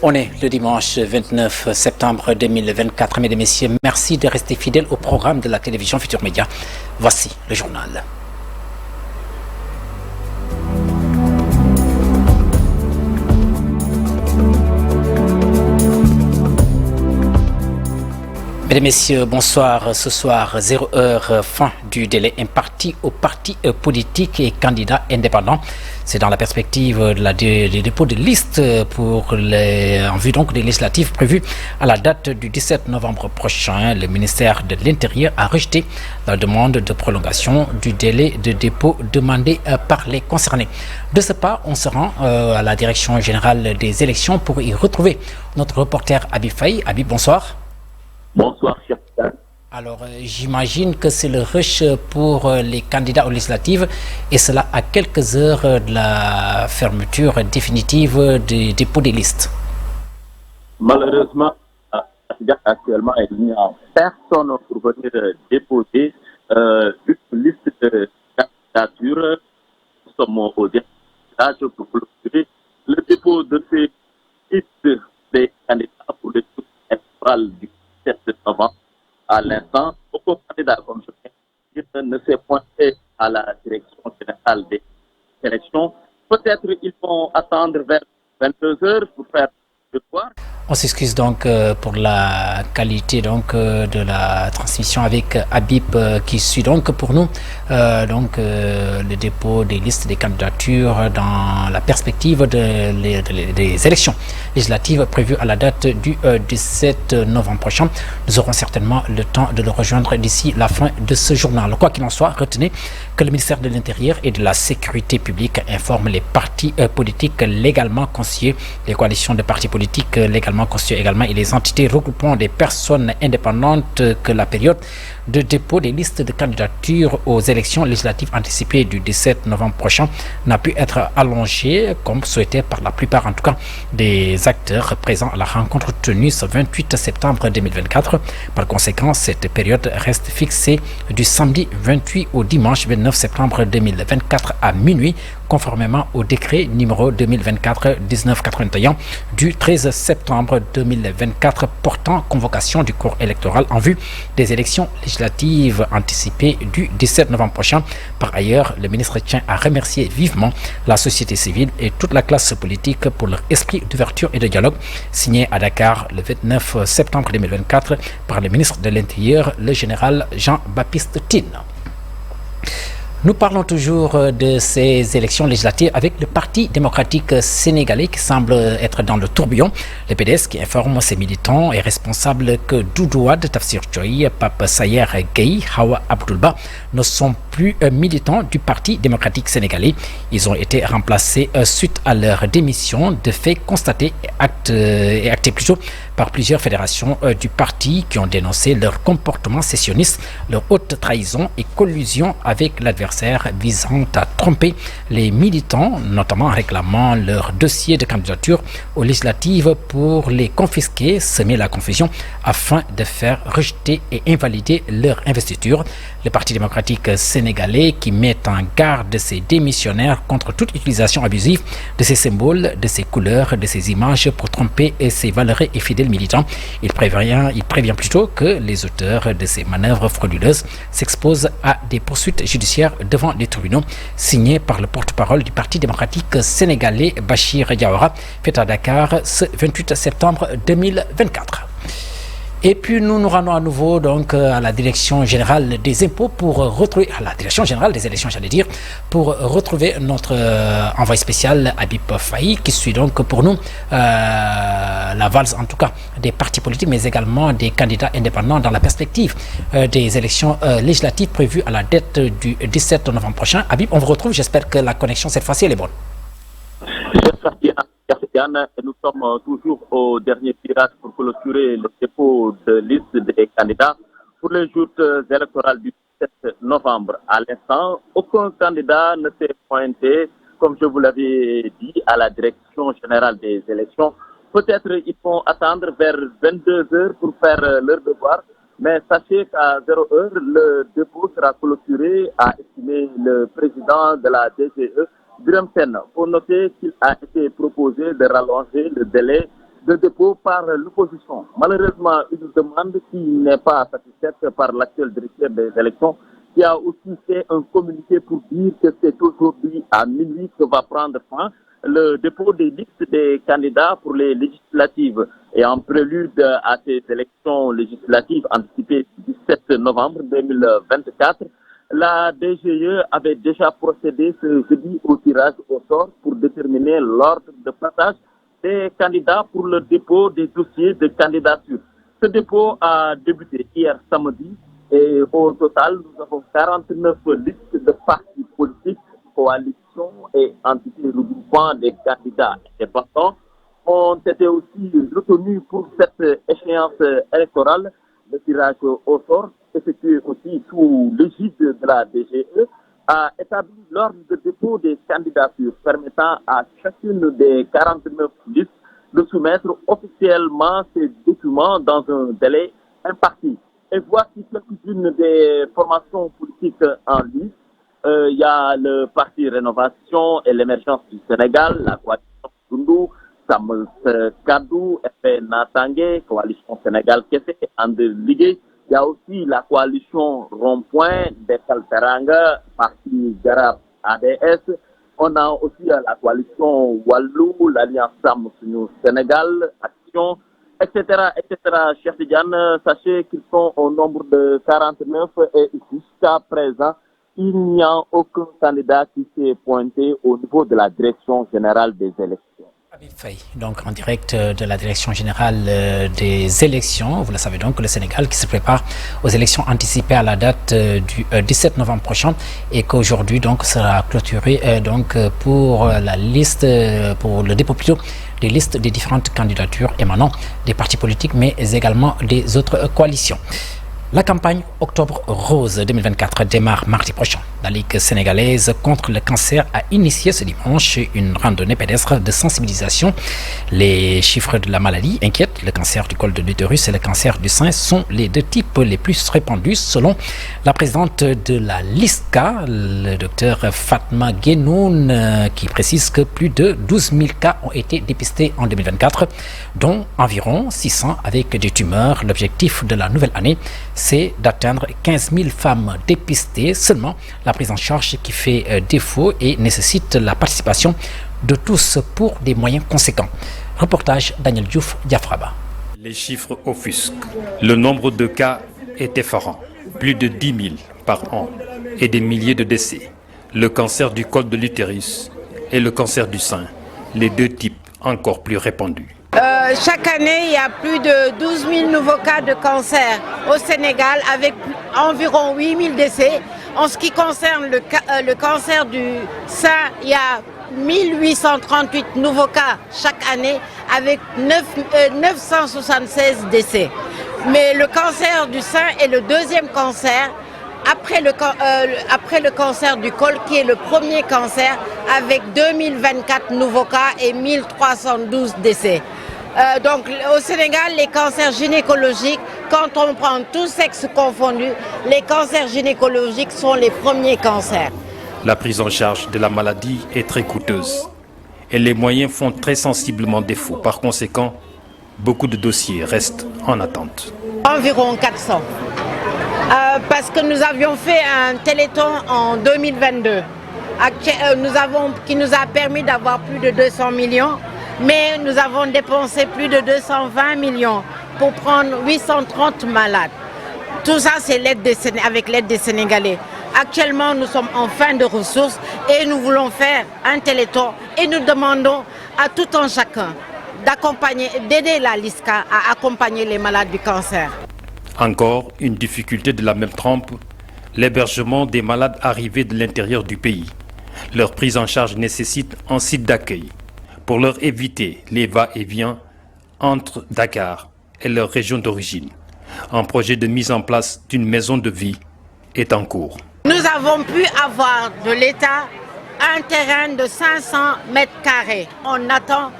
On est le dimanche 29 septembre 2024. Mesdames et messieurs, merci de rester fidèles au programme de la télévision Futur Média. Voici le journal. Mesdames et messieurs, bonsoir. Ce soir, 0 heure, fin du délai imparti aux partis politiques et candidats indépendants. C'est dans la perspective du dépôt de listes en vue donc des législatives prévues à la date du 17 novembre prochain. Le ministère de l'Intérieur a rejeté la demande de prolongation du délai de dépôt demandé par les concernés. De ce pas, on se rend à la direction générale des élections pour y retrouver notre reporter Habib Faye. Habib, bonsoir. Bonsoir, cher Pierre. Alors, j'imagine que c'est le rush pour les candidats aux législatives et cela à quelques heures de la fermeture définitive du dépôt des listes. Malheureusement, actuellement, il n'y a personne pour venir déposer une liste de candidatures. Nous sommes au dernier stage pour clôturer le dépôt de ces listes des candidats pour le tour électoral du 7 novembre. À l'instant, aucun candidat, comme je viens de ne s'est pointé à la direction générale des élections. Peut-être ils vont attendre vers 22 heures pour faire le devoir. On s'excuse donc pour la qualité donc de la transmission avec Habib qui suit donc pour nous le dépôt des listes des candidatures dans la perspective des élections législatives prévues à la date du 17 novembre prochain. Nous aurons certainement le temps de le rejoindre d'ici la fin de ce journal. Quoi qu'il en soit, retenez que le ministère de l'Intérieur et de la Sécurité publique informe les partis politiques légalement constitués, les coalitions de partis politiques légalement constitués également et les entités regroupant des personnes indépendantes que la période de dépôt des listes de candidatures aux élections législatives anticipées du 17 novembre prochain n'a pu être allongée comme souhaité par la plupart en tout cas des acteurs présents à la rencontre tenue ce 28 septembre 2024. Par conséquent, cette période reste fixée du samedi 28 au dimanche 29 septembre 2024 à minuit, conformément au décret numéro 2024-1981 du 13 septembre 2024 portant convocation du corps électoral en vue des élections législatives anticipées du 17 novembre prochain. Par ailleurs, le ministre tient à remercier vivement la société civile et toute la classe politique pour leur esprit d'ouverture et de dialogue, signé à Dakar le 29 septembre 2024 par le ministre de l'Intérieur, le général Jean-Baptiste Tine. Nous parlons toujours de ces élections législatives avec le Parti démocratique sénégalais qui semble être dans le tourbillon. Le PDS qui informe ses militants et responsables que Doudou Wade, Tafsir Choy, Pape Sayer Gueye, Hawa Abdoulba ne sont plus militants du Parti démocratique sénégalais. Ils ont été remplacés suite à leur démission, de fait constaté et acté plutôt par plusieurs fédérations du parti qui ont dénoncé leur comportement sécessionniste, leur haute trahison et collusion avec l'adversaire visant à tromper les militants, notamment en réclamant leur dossier de candidature aux législatives pour les confisquer, semer la confusion afin de faire rejeter et invalider leur investiture. Le Parti démocratique sénégalais qui met en garde ses démissionnaires contre toute utilisation abusive de ces symboles, de ces couleurs, de ces images pour tromper ses valeureux et fidèles militants. Il prévient plutôt que les auteurs de ces manœuvres frauduleuses s'exposent à des poursuites judiciaires devant les tribunaux. Signé par le porte-parole du Parti démocratique sénégalais Bachir Diawara, fait à Dakar ce 28 septembre 2024. Et puis nous nous rendons à nouveau donc à la direction générale des impôts pour retrouver, à la direction générale des élections pour retrouver notre envoyé spécial Habib Faye qui suit donc pour nous la valse en tout cas des partis politiques mais également des candidats indépendants dans la perspective des élections législatives prévues à la date du 17 novembre prochain. Habib, on vous retrouve, j'espère que la connexion cette fois-ci elle est bonne. Nous sommes toujours au dernier tirage pour clôturer le dépôt de liste des candidats pour les jours électoraux du 17 novembre. À l'instant, aucun candidat ne s'est pointé, comme je vous l'avais dit, à la direction générale des élections. Peut-être ils vont attendre vers 22 heures pour faire leur devoir, mais sachez qu'à 0 heure, le dépôt sera clôturé, a estimé le président de la DGE, Birame Sène. Pour noter qu'il a été proposé de rallonger le délai de dépôt par l'opposition. Malheureusement, une demande qui n'est pas satisfaite par l'actuel directeur des élections, qui a aussi fait un communiqué pour dire que c'est aujourd'hui à minuit que va prendre fin le dépôt des listes des candidats pour les législatives. Et en prélude à ces élections législatives anticipées du 17 novembre 2024, la DGE avait déjà procédé ce jeudi au tirage au sort pour déterminer l'ordre de passage des candidats pour le dépôt des dossiers de candidature. Ce dépôt a débuté hier samedi et au total, nous avons 49 listes de partis politiques, coalitions et entités regroupant des candidats indépendants ont été aussi retenus pour cette échéance électorale. Le tirage au sort, effectué aussi sous l'égide de la DGE, a établi l'ordre de dépôt des candidatures permettant à chacune des 49 listes de soumettre officiellement ces documents dans un délai imparti. Et voici quelques-unes des formations politiques en liste. Il y a le Parti Rénovation et l'Émergence du Sénégal, la coalition Dundu, Sam Kadou, FP Natangé, coalition Sénégal Kessé, Ande Ligue. Il y a aussi la coalition Rond-Point, Dekal Teranga, Parti Garab ADS. On a aussi la coalition Wallou, l'Alliance Sam Sénégal, Action, etc., etc. Cheikh Tidiane, sachez qu'ils sont au nombre de 49 et jusqu'à présent, il n'y a aucun candidat qui s'est pointé au niveau de la direction générale des élections. Habib Faye, donc en direct de la direction générale des élections. Vous le savez donc, le Sénégal qui se prépare aux élections anticipées à la date du 17 novembre prochain et qu'aujourd'hui donc sera clôturé donc pour la liste, pour le dépôt plutôt des listes des différentes candidatures émanant des partis politiques mais également des autres coalitions. La campagne Octobre Rose 2024 démarre mardi prochain. La Ligue sénégalaise contre le cancer a initié ce dimanche une randonnée pédestre de sensibilisation. Les chiffres de la maladie inquiètent. Le cancer du col de l'utérus et le cancer du sein sont les deux types les plus répandus selon la présidente de la LISCA, le docteur Fatma Guenoun, qui précise que plus de 12 000 cas ont été dépistés en 2024, dont environ 600 avec des tumeurs. L'objectif de la nouvelle année, c'est d'atteindre 15 000 femmes dépistées. Seulement, la prise en charge qui fait défaut et nécessite la participation de tous pour des moyens conséquents. Reportage Daniel Diouf, Diafraba. Les chiffres offusquent. Le nombre de cas est effarant. Plus de 10 000 par an et des milliers de décès. Le cancer du col de l'utérus et le cancer du sein, les deux types encore plus répandus. Chaque année, il y a plus de 12 000 nouveaux cas de cancer au Sénégal avec environ 8 000 décès. En ce qui concerne le cancer du sein, il y a 1838 nouveaux cas chaque année avec 976 décès. Mais le cancer du sein est le deuxième cancer après le cancer du col qui est le premier cancer avec 2024 nouveaux cas et 1312 décès. Donc au Sénégal, les cancers gynécologiques, quand on prend tous sexes confondus, les cancers gynécologiques sont les premiers cancers. La prise en charge de la maladie est très coûteuse et les moyens font très sensiblement défaut. Par conséquent, beaucoup de dossiers restent en attente. Environ 400. Parce que nous avions fait un téléthon en 2022 qui nous a permis d'avoir plus de 200 millions. Mais nous avons dépensé plus de 220 millions pour prendre 830 malades. Tout ça, c'est avec l'aide des Sénégalais. Actuellement, nous sommes en fin de ressources et nous voulons faire un téléthon et nous demandons à tout un chacun d'aider la LISCA à accompagner les malades du cancer. Encore une difficulté de la même trempe, l'hébergement des malades arrivés de l'intérieur du pays. Leur prise en charge nécessite un site d'accueil pour leur éviter les va-et-vient entre Dakar et leur région d'origine. Un projet de mise en place d'une maison de vie est en cours. Nous avons pu avoir de l'État un terrain de 500 mètres carrés. On attend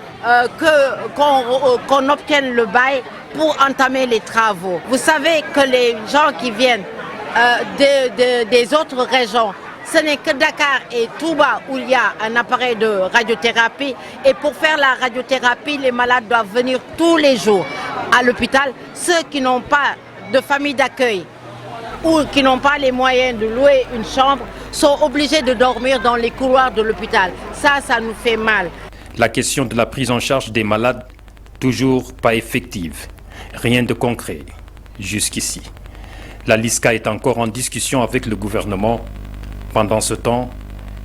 qu'on obtienne le bail pour entamer les travaux. Vous savez que les gens qui viennent des autres régions, Ce n'est que Dakar et Touba où il y a un appareil de radiothérapie. Et pour faire la radiothérapie, les malades doivent venir tous les jours à l'hôpital. Ceux qui n'ont pas de famille d'accueil ou qui n'ont pas les moyens de louer une chambre sont obligés de dormir dans les couloirs de l'hôpital. Ça nous fait mal. La question de la prise en charge des malades, toujours pas effective. Rien de concret jusqu'ici. La LISCA est encore en discussion avec le gouvernement. Pendant ce temps,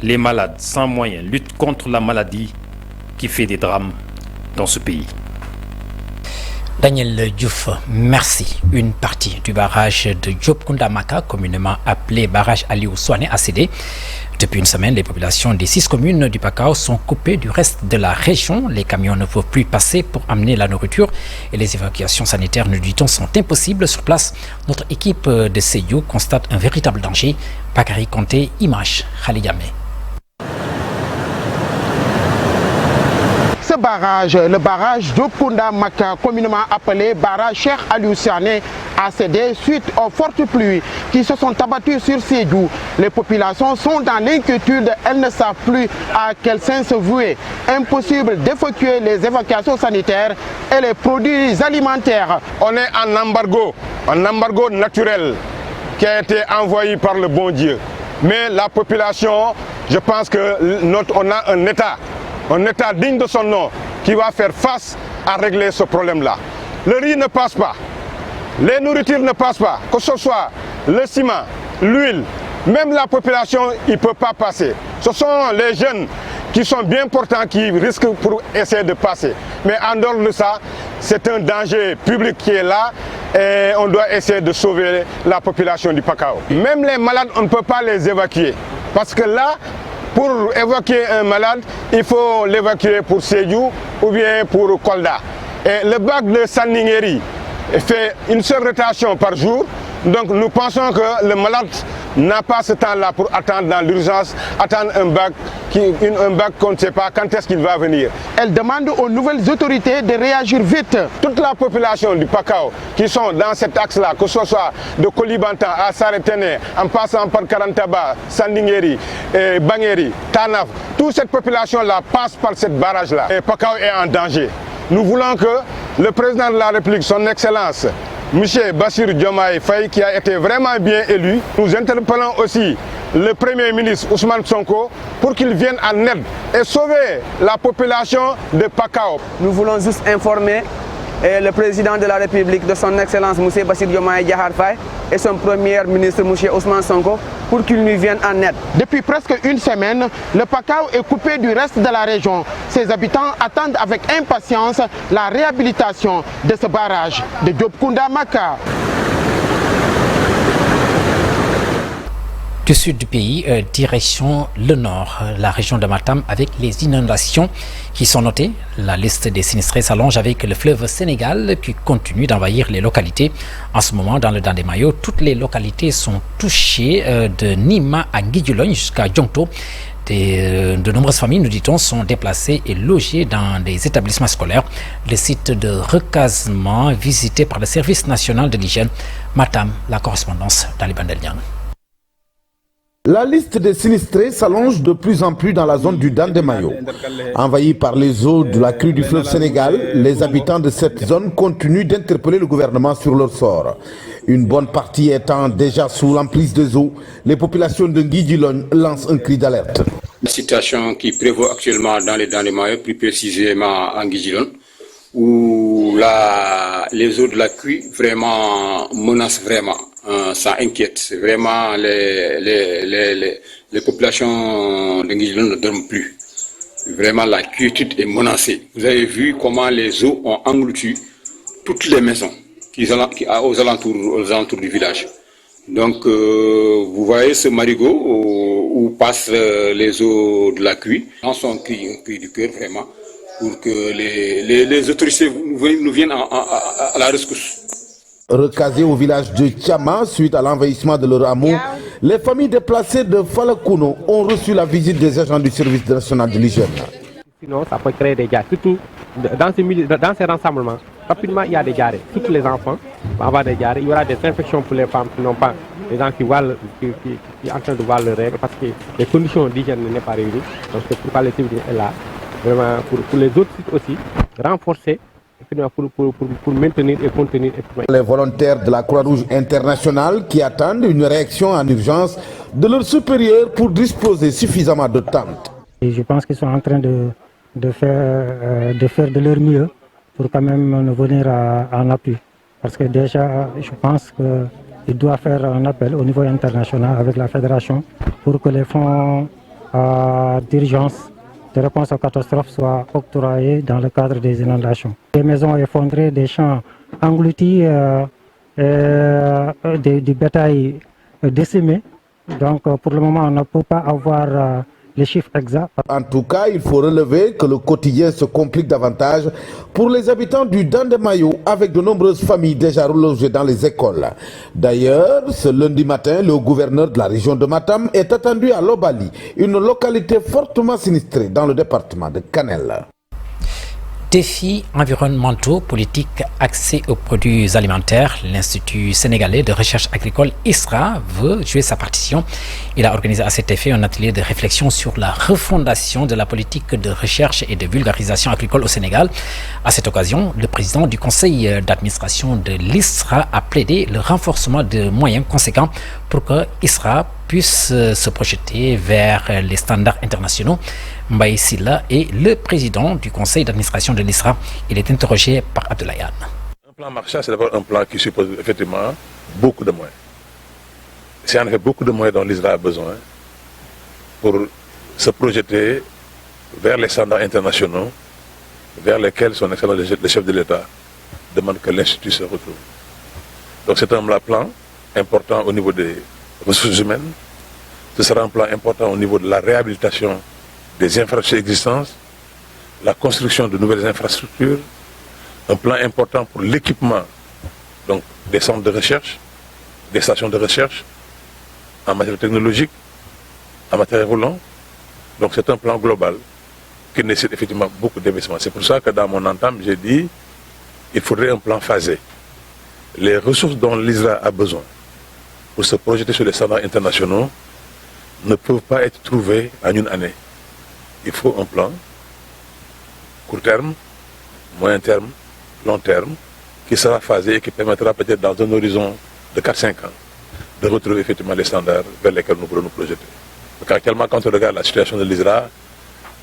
les malades sans moyens luttent contre la maladie qui fait des drames dans ce pays. Daniel Diouf, merci. Une partie du barrage de Diop Kounda Maka, communément appelé barrage Aliou Souané, a cédé. Depuis une semaine, les populations des 6 communes du Pakao sont coupées du reste de la région. Les camions ne peuvent plus passer pour amener la nourriture et les évacuations sanitaires, nous dit-on, sont impossibles sur place. Notre équipe de Sédhiou constate un véritable danger. Bakary Konté, image Khalidjamé. Ce barrage, le barrage Diop Kounda Maka, communément appelé barrage Cheikh Aliou Souané, a cédé suite aux fortes pluies qui se sont abattues sur Sédhiou. Les populations sont dans l'inquiétude, elles ne savent plus à quel sein se vouer. Impossible d'effectuer les évacuations sanitaires et les produits alimentaires. On est en embargo naturel qui a été envoyé par le bon Dieu. Mais la population, je pense qu'on a un État digne de son nom qui va faire face à régler ce problème-là. Le riz ne passe pas, les nourritures ne passent pas, que ce soit le ciment, l'huile, même la population, il ne peut pas passer. Ce sont les jeunes qui sont bien portants qui risquent pour essayer de passer. Mais en dehors de ça, c'est un danger public qui est là et on doit essayer de sauver la population du Pakao. Même les malades, on ne peut pas les évacuer parce que là, pour évacuer un malade, il faut l'évacuer pour Sédhiou ou bien pour Kolda. Et le bac de Sandingeri fait une seule rotation par jour. Donc nous pensons que le malade n'a pas ce temps-là pour attendre dans l'urgence, attendre un bac qu'on ne sait pas quand est-ce qu'il va venir. Elle demande aux nouvelles autorités de réagir vite. Toute la population du Pakao qui sont dans cet axe-là, que ce soit de Kolibantan à Saretene, en passant par Karantaba, Sandingeri, Bangeri, Tanaf, toute cette population-là passe par cette barrage-là. Et Pakao est en danger. Nous voulons que le président de la République, son Excellence, M. Bassirou Diomaye Faye, qui a été vraiment bien élu, nous interpellons aussi le Premier ministre Ousmane Sonko pour qu'il vienne en aide et sauver la population de Pakao. Nous voulons juste informer le président de la République de son Excellence M. Bassirou Diomaye Diakhar Faye et son Premier ministre M. Ousmane Sonko pour qu'ils nous viennent en aide. Depuis presque une semaine, le Pakao est coupé du reste de la région. Ses habitants attendent avec impatience la réhabilitation de ce barrage de Diop Kounda Maka. Du sud du pays, direction le nord, la région de Matam, avec les inondations qui sont notées. La liste des sinistrés s'allonge avec le fleuve Sénégal qui continue d'envahir les localités. En ce moment, dans le Dandemayo, toutes les localités sont touchées, de Nima à Guidjologne jusqu'à Djongto. De nombreuses familles, nous dit-on, sont déplacées et logées dans des établissements scolaires. Le site de recasement visité par le service national de l'hygiène. Matam, la correspondance d'Ali Bandelian. La liste des sinistrés s'allonge de plus en plus dans la zone du Dandemayo. Envahis par les eaux de la crue du fleuve Sénégal, les habitants de cette zone continuent d'interpeller le gouvernement sur leur sort. Une bonne partie étant déjà sous l'emprise des eaux, les populations de Guidjologne lancent un cri d'alerte. La situation qui prévaut actuellement dans les Dandemayo, plus précisément en Guidjologne, où les eaux de la crue vraiment menacent vraiment. Ça inquiète. Vraiment, les populations de Guidjologne ne dorment plus. Vraiment, la quiétude est menacée. Vous avez vu comment les eaux ont englouti toutes les maisons aux alentours du village. Donc, vous voyez ce marigot où passent les eaux de la crue. Dans son cri du cœur, vraiment, pour que les autorités nous viennent à la rescousse. Recasés au village de Tchama suite à l'envahissement de leur hameau, les familles déplacées de Falakouno ont reçu la visite des agents du service national de l'hygiène. Sinon, ça peut créer des dégâts, surtout dans ces rassemblements. rapidement il y a des diarrhées. Toutes les enfants vont avoir des diarrhées. Il y aura des infections pour les femmes qui n'ont pas, les gens qui sont en train de voir leurs règles parce que les conditions d'hygiène ne sont pas réunies. Donc c'est pourquoi le CVD est là. Vraiment pour les autres sites aussi, renforcer pour maintenir et contenir. Les volontaires de la Croix-Rouge internationale qui attendent une réaction en urgence de leurs supérieurs pour disposer suffisamment de tentes. Et je pense qu'ils sont en train de faire de leur mieux pour quand même nous venir en appui. Parce que déjà, je pense qu'il doit faire un appel au niveau international avec la fédération pour que les fonds d'urgence de réponse aux catastrophes soient octroyés dans le cadre des inondations. Des maisons effondrées, des champs engloutis, du bétail décimé. Donc pour le moment, on ne peut pas avoir les chiffres exacts. En tout cas, il faut relever que le quotidien se complique davantage pour les habitants du Dandemayo avec de nombreuses familles déjà relogées dans les écoles. D'ailleurs, ce lundi matin, le gouverneur de la région de Matam est attendu à Lobali, une localité fortement sinistrée dans le département de Kanel. Défis environnementaux, politiques, accès aux produits alimentaires. L'Institut sénégalais de recherche agricole ISRA veut jouer sa partition. Il a organisé à cet effet un atelier de réflexion sur la refondation de la politique de recherche et de vulgarisation agricole au Sénégal. À cette occasion, le président du conseil d'administration de l'ISRA a plaidé le renforcement de moyens conséquents pour que ISRA puisse se projeter vers les standards internationaux. Mbaye Silla est le président du conseil d'administration de l'ISRA. Il est interrogé par Abdoulaye Anne. Un plan Marshall, c'est d'abord un plan qui suppose effectivement beaucoup de moyens. C'est en effet beaucoup de moyens dont l'ISRA a besoin pour se projeter vers les standards internationaux vers lesquels son excellence le chef de l'État demande que l'Institut se retrouve. Donc c'est un plan important au niveau des ressources humaines. Ce sera un plan important au niveau de la réhabilitation des infrastructures existantes, la construction de nouvelles infrastructures, un plan important pour l'équipement donc des centres de recherche, des stations de recherche en matière technologique, en matériel roulant. Donc c'est un plan global qui nécessite effectivement beaucoup d'investissements. C'est pour ça que dans mon entame, j'ai dit qu'il faudrait un plan phasé. Les ressources dont l'ISRA a besoin pour se projeter sur les standards internationaux ne peuvent pas être trouvées en une année. Il faut un plan court terme, moyen terme, long terme, qui sera phasé et qui permettra peut-être dans un horizon de 4-5 ans de retrouver effectivement les standards vers lesquels nous pourrons nous projeter. Donc actuellement, quand on regarde la situation de l'ISRA,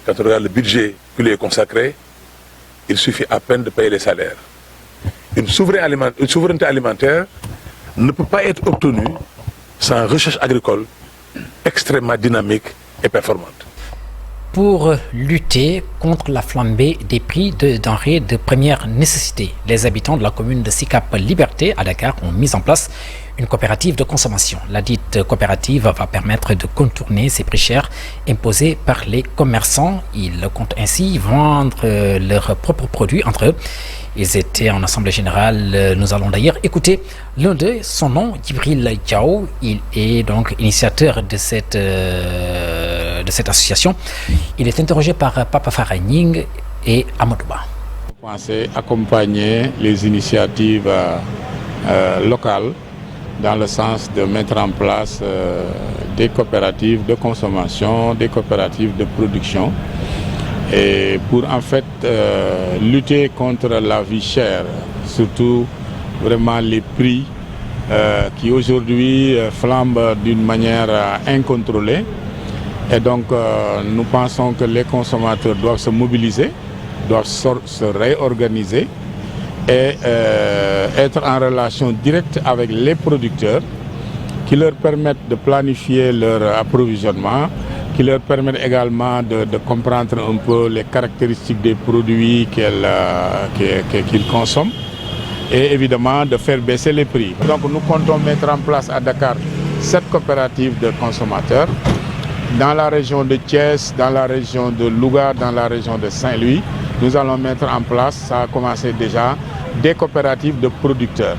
quand on regarde le budget qui lui est consacré, il suffit à peine de payer les salaires. Une souveraineté alimentaire ne peut pas être obtenue sans recherche agricole extrêmement dynamique et performante. Pour lutter contre la flambée des prix de denrées de première nécessité, les habitants de la commune de Sicap Liberté à Dakar ont mis en place une coopérative de consommation. La dite coopérative va permettre de contourner ces prix chers imposés par les commerçants. Ils comptent ainsi vendre leurs propres produits entre eux. Ils étaient en assemblée générale. Nous allons d'ailleurs écouter l'un d'eux, son nom, Djibril Diao. Il est donc initiateur de cette association. Il est interrogé par Papa Faragning et Amadouba. Nous pensons accompagner les initiatives locales dans le sens de mettre en place des coopératives de consommation, des coopératives de production, et pour en fait lutter contre la vie chère, surtout vraiment les prix qui aujourd'hui flambent d'une manière incontrôlée. Et donc nous pensons que les consommateurs doivent se mobiliser, doivent se réorganiser et être en relation directe avec les producteurs qui leur permettent de planifier leur approvisionnement, qui leur permettent également de comprendre un peu les caractéristiques des produits qu'ils consomment et évidemment de faire baisser les prix. Donc nous comptons mettre en place à Dakar 7 coopératives de consommateurs. Dans la région de Thiès, dans la région de Louga, dans la région de Saint-Louis, nous allons mettre en place, ça a commencé déjà, des coopératives de producteurs.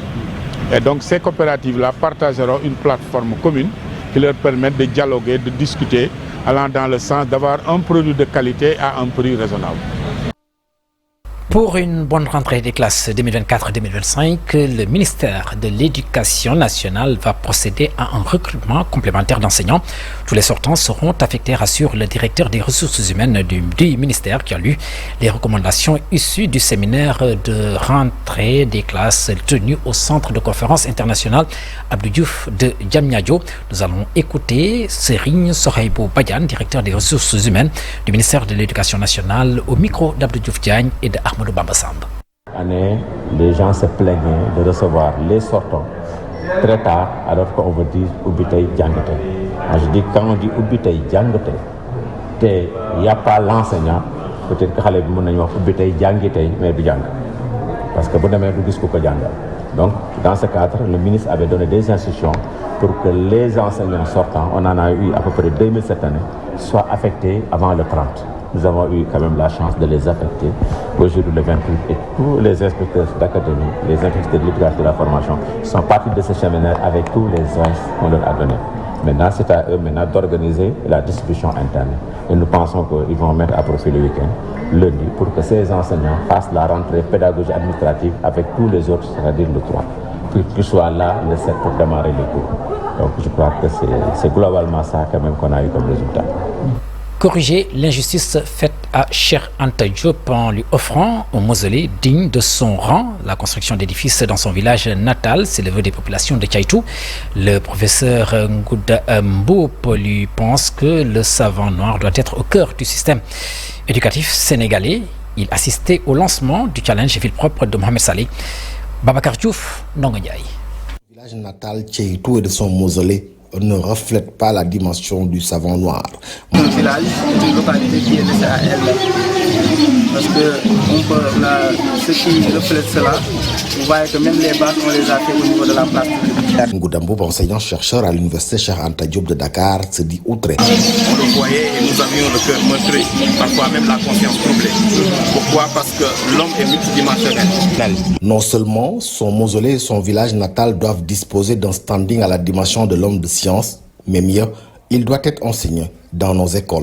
Et donc ces coopératives-là partageront une plateforme commune qui leur permet de dialoguer, de discuter, allant dans le sens d'avoir un produit de qualité à un prix raisonnable. Pour une bonne rentrée des classes 2024-2025, le ministère de l'Éducation nationale va procéder à un recrutement complémentaire d'enseignants. Tous les sortants seront affectés, rassure le directeur des ressources humaines du ministère qui a lu les recommandations issues du séminaire de rentrée des classes tenu au centre de conférence internationale Abdou Diouf de Diamniadio. Nous allons écouter Serigne Sohaibou Badiane, directeur des ressources humaines du ministère de l'Éducation nationale, au micro d'Abdou Diouf Diagne et de Année, les gens se plaignaient de recevoir les sortants très tard alors qu'on veut dire Ubitei Djangate. Moi je dis quand on dit Ubitei Djangate, il n'y a pas l'enseignant, peut-être que les gens disent Ubitei Djangate, mais du Djang. Parce que vous n'avez pas de Djanga. Donc dans ce cadre, le ministre avait donné des instructions pour que les enseignants sortants, on en a eu à peu près 2000 cette année, soient affectés avant le 30. Nous avons eu quand même la chance de les affecter aujourd'hui le 28 et tous les inspecteurs d'académie, les inspecteurs de l'éducation de la formation sont partis de ce séminaire avec tous les instruments qu'on leur a donnés. Maintenant, c'est à eux d'organiser la distribution interne. Et nous pensons qu'ils vont mettre à profit le week-end, lundi, pour que ces enseignants fassent la rentrée pédagogique administrative avec tous les autres, c'est-à-dire le 3, pour qu'ils soient là le 7 pour démarrer les cours. Donc je crois que c'est globalement ça quand même qu'on a eu comme résultat. Corriger l'injustice faite à Cheikh Anta Diop en lui offrant un mausolée digne de son rang. La construction d'édifices dans son village natal, c'est le vœu des populations de Tchaïtou. Le professeur Ngouda Mboup lui pense que le savant noir doit être au cœur du système éducatif sénégalais. Il assistait au lancement du challenge ville propre de Mohamed Saleh. Babacar Diouf, Ndongo-Ndiaye. Le village natal Tchaïtou et de son mausolée ne reflète pas la dimension du savant noir. Un village, une localité qui est laissée à elle. Parce que ce qui reflète cela, vous voyez que même les bases, on les a fait au niveau de la place publique. Ngouda Mboup, enseignant-chercheur à l'université Cheikh Anta Diop de Dakar, se dit outré. On le voyait et nous avions le cœur meurtri, parfois même la conscience troublée. Pourquoi? Parce que l'homme est multidimensionnel. Non seulement son mausolée et son village natal doivent disposer d'un standing à la dimension de l'homme de science, mais mieux, il doit être enseigné dans nos écoles.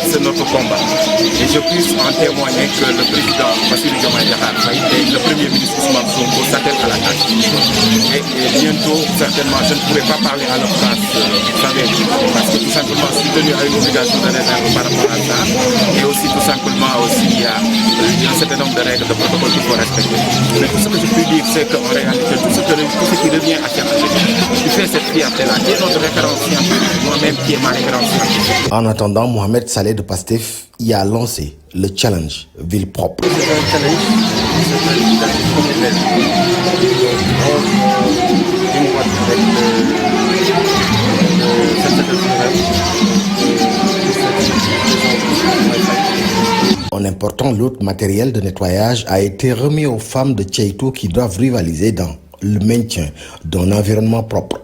C'est notre combat. Et je puisse en témoigner que le président Bassirou Diomaye Diakhar Faye et le premier ministre Ousmane Sonko s'attellent à la tâche. Et bientôt, certainement, je ne pourrai pas parler à leur place, vous savez, parce que tout simplement, je suis tenu à une obligation de réserve par rapport à ça. Et aussi, tout simplement, il y a un certain nombre de règles de protocole qu'il faut respecter. Mais tout ce que je peux dire, c'est qu'en réalité, tout ce qui revient à Cheikh Anta Diop, qui fait cette fierté-là, qui est notre référence scientifique, moi-même qui est ma référence scientifique. En attendant, Mohamed Saleh de Pastef y a lancé le challenge ville propre. C'est un challenge, En important l'autre matériel de nettoyage a été remis aux femmes de Tchaïtou qui doivent rivaliser dans le maintien d'un environnement propre.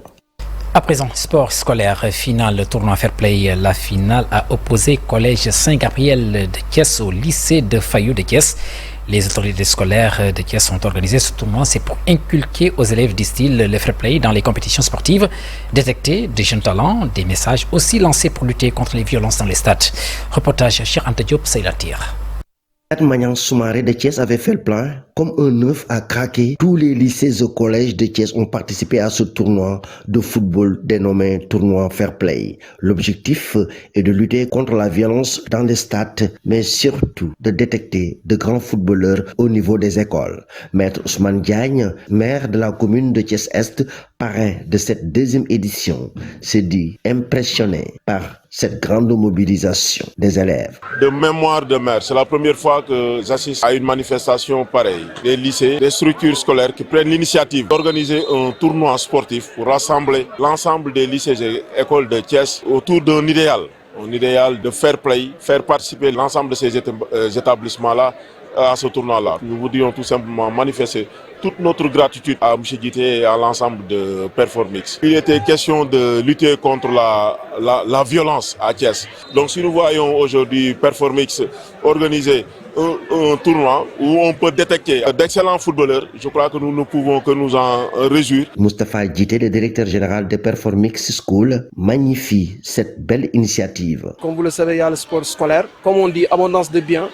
À présent, sport scolaire, finale, le tournoi Fair Play. La finale a opposé Collège Saint-Gabriel de Thiès au lycée de Fayou de Thiès. Les autorités scolaires de Thiès ont organisé ce tournoi. C'est pour inculquer aux élèves, disent-ils, le Fair Play dans les compétitions sportives, détecter des jeunes talents, des messages aussi lancés pour lutter contre les violences dans les stades. Reportage Cheikh Anta Diop, Seylatir. Maniang Soumaré de Thiès avait fait le plein. Comme un œuf a craqué, tous les lycées et collèges de Thiès ont participé à ce tournoi de football dénommé tournoi Fair Play. L'objectif est de lutter contre la violence dans les stades, mais surtout de détecter de grands footballeurs au niveau des écoles. Maître Ousmane Diagne, maire de la commune de Thiès-Est, parrain de cette deuxième édition, s'est dit impressionné par cette grande mobilisation des élèves. De mémoire de maire, c'est la première fois que j'assiste à une manifestation pareille. Des lycées, des structures scolaires qui prennent l'initiative d'organiser un tournoi sportif pour rassembler l'ensemble des lycées et écoles de Thiès autour d'un idéal. Un idéal de fair play, faire participer l'ensemble de ces établissements-là à ce tournoi-là. Nous voudrions tout simplement manifester toute notre gratitude à M. Dité et à l'ensemble de Performix. Il était question de lutter contre la violence à Thiès. Donc si nous voyons aujourd'hui Performix organiser un tournoi où on peut détecter d'excellents footballeurs, je crois que nous ne pouvons que nous en réjouir. Moustapha Dité, le directeur général de Performix School, magnifie cette belle initiative. Comme vous le savez, il y a le sport scolaire. Comme on dit, abondance de biens.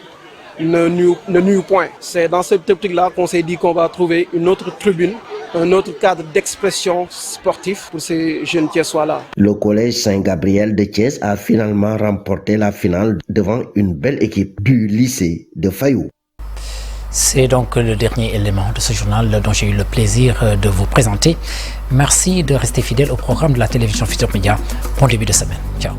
ne nuit point. C'est dans cette optique-là qu'on s'est dit qu'on va trouver une autre tribune, un autre cadre d'expression sportif pour ces jeunes Thiessois-là. Le collège Saint-Gabriel de Thiès a finalement remporté la finale devant une belle équipe du lycée de Fayou. C'est donc le dernier élément de ce journal dont j'ai eu le plaisir de vous présenter. Merci de rester fidèle au programme de la télévision Futur Média. Bon début de semaine. Ciao.